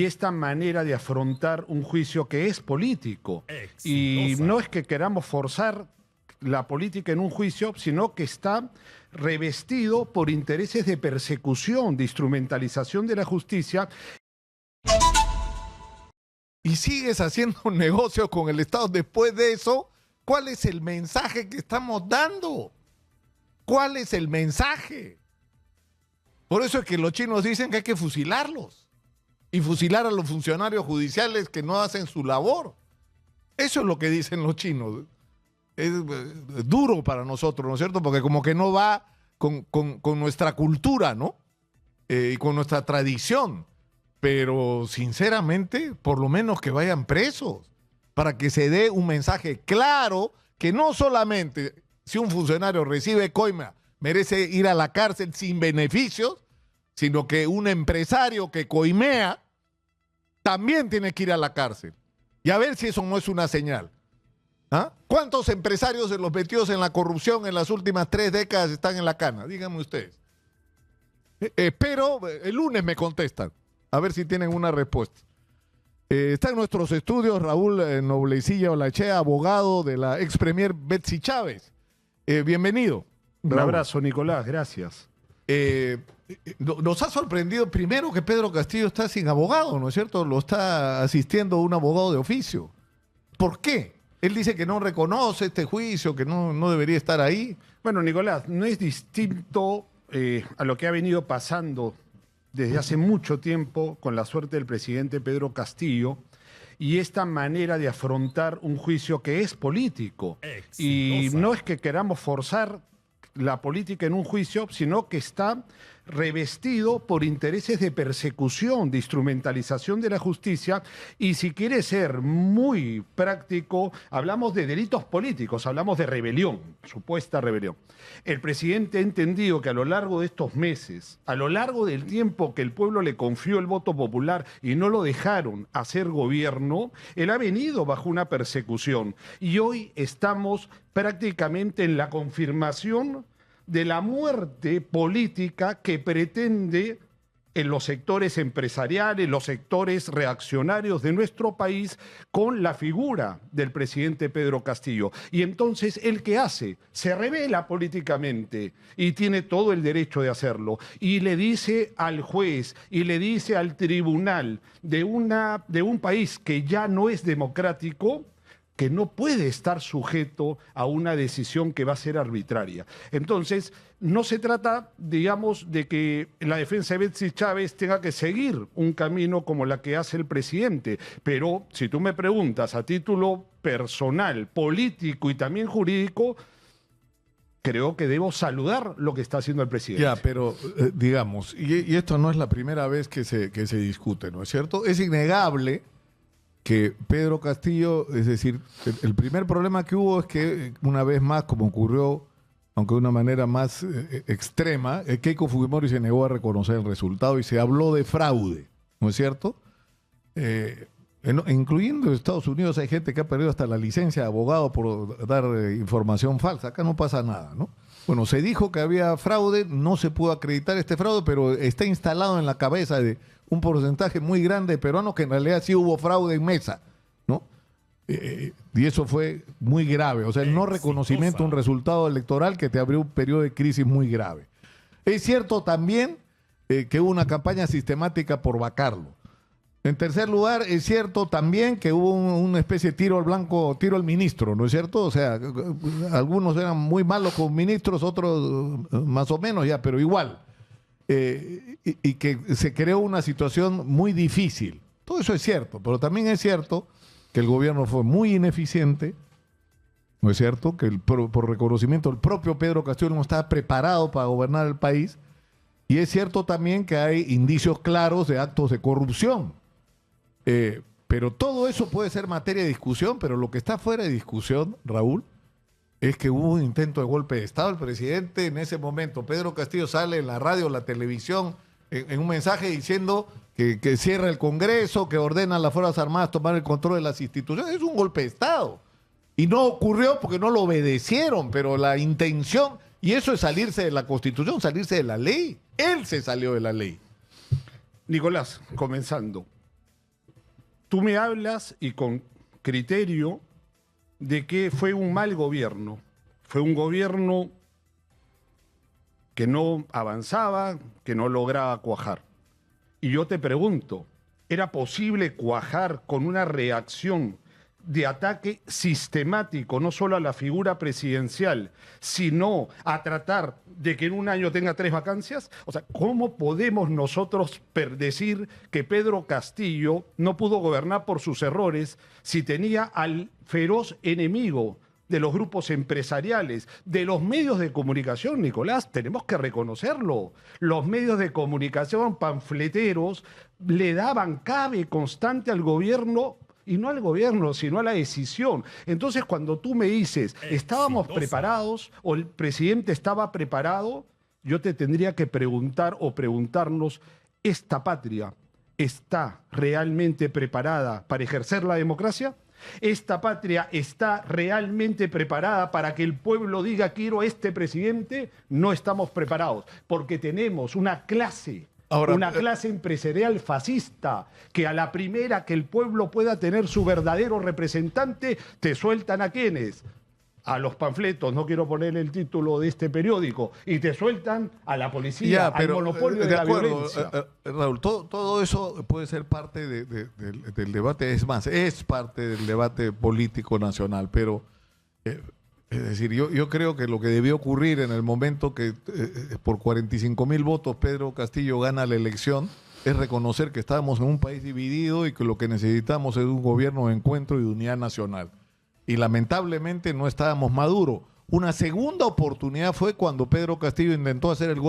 Y esta manera de afrontar un juicio que es político. Y no es que queramos forzar la política en un juicio, sino que está revestido por intereses de persecución, de instrumentalización de la justicia. Y sigues haciendo un negocio con el Estado después de eso. ¿Cuál es el mensaje que estamos dando? ¿Cuál es el mensaje? Por eso es que los chinos dicen que hay que fusilarlos y fusilar a los funcionarios judiciales que no hacen su labor. Eso es lo que dicen los chinos. Es duro para nosotros, ¿no es cierto? Porque como que no va con nuestra cultura, ¿no? Y con nuestra tradición. Pero sinceramente, por lo menos que vayan presos, para que se dé un mensaje claro que no solamente si un funcionario recibe coima merece ir a la cárcel sin beneficios, sino que un empresario que coimea también tiene que ir a la cárcel. Y a ver si eso no es una señal. ¿Ah? ¿Cuántos empresarios de los metidos en la corrupción en las últimas 3 décadas están en la cana? Díganme ustedes. Espero, el lunes me contestan. A ver si tienen una respuesta. Está en nuestros estudios Raúl Noblecilla Olachea, abogado de la ex premier Betsy Chávez. Bienvenido. Un Raúl. abrazo, Nicolás, gracias. Nos ha sorprendido primero que Pedro Castillo está sin abogado, ¿no es cierto? Lo está asistiendo un abogado de oficio. ¿Por qué? Él dice que no reconoce este juicio, que no debería estar ahí. Bueno, Nicolás, no es distinto a lo que ha venido pasando desde hace mucho tiempo con la suerte del presidente Pedro Castillo y esta manera de afrontar un juicio que es político. Y no es que queramos forzar la política en un juicio, sino que está revestido por intereses de persecución, de instrumentalización de la justicia. Y si quiere ser muy práctico, hablamos de delitos políticos, hablamos de rebelión, supuesta rebelión. El presidente ha entendido que a lo largo de estos meses, a lo largo del tiempo que el pueblo le confió el voto popular y no lo dejaron hacer gobierno, él ha venido bajo una persecución. Y hoy estamos prácticamente en la confirmación de la muerte política que pretende en los sectores empresariales, los sectores reaccionarios de nuestro país con la figura del presidente Pedro Castillo. Y entonces, ¿él qué hace? Se revela políticamente y tiene todo el derecho de hacerlo. Y le dice al juez y le dice al tribunal de un país que ya no es democrático, que no puede estar sujeto a una decisión que va a ser arbitraria. Entonces, no se trata, digamos, de que la defensa de Betsy Chávez tenga que seguir un camino como la que hace el presidente, pero si tú me preguntas a título personal, político y también jurídico, creo que debo saludar lo que está haciendo el presidente. Ya, pero digamos, y esto no es la primera vez que se discute, ¿no es cierto? Es innegable que Pedro Castillo, es decir, el primer problema que hubo es que una vez más, como ocurrió, aunque de una manera más extrema, Keiko Fujimori se negó a reconocer el resultado y se habló de fraude, ¿no es cierto? Incluyendo en Estados Unidos hay gente que ha perdido hasta la licencia de abogado por dar información falsa. Acá no pasa nada, ¿no? Bueno, se dijo que había fraude, no se pudo acreditar este fraude, pero está instalado en la cabeza de un porcentaje muy grande de peruanos que en realidad sí hubo fraude en mesa, ¿no? Y eso fue muy grave. O sea, el no reconocimiento de un resultado electoral que te abrió un periodo de crisis muy grave. Es cierto también que hubo una campaña sistemática por vacarlo. En tercer lugar, es cierto también que hubo una especie de tiro al blanco, tiro al ministro, ¿no es cierto? O sea, algunos eran muy malos con ministros, otros más o menos ya, pero igual. Y que se creó una situación muy difícil. Todo eso es cierto, pero también es cierto que el gobierno fue muy ineficiente, ¿no es cierto? Que por reconocimiento el propio Pedro Castillo no estaba preparado para gobernar el país. Y es cierto también que hay indicios claros de actos de corrupción. Pero todo eso puede ser materia de discusión, pero lo que está fuera de discusión, Raúl, es que hubo un intento de golpe de Estado. El presidente en ese momento, Pedro Castillo, sale en la radio, la televisión, en un mensaje diciendo que cierra el Congreso, que ordena a las Fuerzas Armadas tomar el control de las instituciones. Es un golpe de Estado. Y no ocurrió porque no lo obedecieron, pero la intención, y eso es salirse de la Constitución, salirse de la ley. Él se salió de la ley. Nicolás, comenzando. tú me hablas y con criterio de que fue un mal gobierno. Fue un gobierno que no avanzaba, que no lograba cuajar. Y yo te pregunto, ¿era posible cuajar con una reacción de ataque sistemático, no solo a la figura presidencial, sino a tratar de que en un año tenga 3 vacancias? O sea, ¿cómo podemos nosotros decir que Pedro Castillo no pudo gobernar por sus errores si tenía al feroz enemigo de los grupos empresariales, de los medios de comunicación, Nicolás? Tenemos que reconocerlo. Los medios de comunicación panfleteros le daban cabe constante al gobierno, y no al gobierno, sino a la decisión. Entonces, cuando tú me dices, ¿estábamos preparados o el presidente estaba preparado? Yo te tendría que preguntar o preguntarnos, ¿esta patria está realmente preparada para ejercer la democracia? ¿Esta patria está realmente preparada para que el pueblo diga quiero a este presidente? No estamos preparados, porque tenemos una clase empresarial fascista que a la primera que el pueblo pueda tener su verdadero representante, te sueltan ¿a quiénes? A los panfletos, no quiero poner el título de este periódico, y te sueltan a la policía, al monopolio de la violencia. Raúl, todo eso puede ser parte del debate, es más, es parte del debate político nacional, pero es decir, yo creo que lo que debió ocurrir en el momento que por 45.000 votos Pedro Castillo gana la elección es reconocer que estábamos en un país dividido y que lo que necesitamos es un gobierno de encuentro y de unidad nacional. Y lamentablemente no estábamos maduros. Una segunda oportunidad fue cuando Pedro Castillo intentó hacer el golpe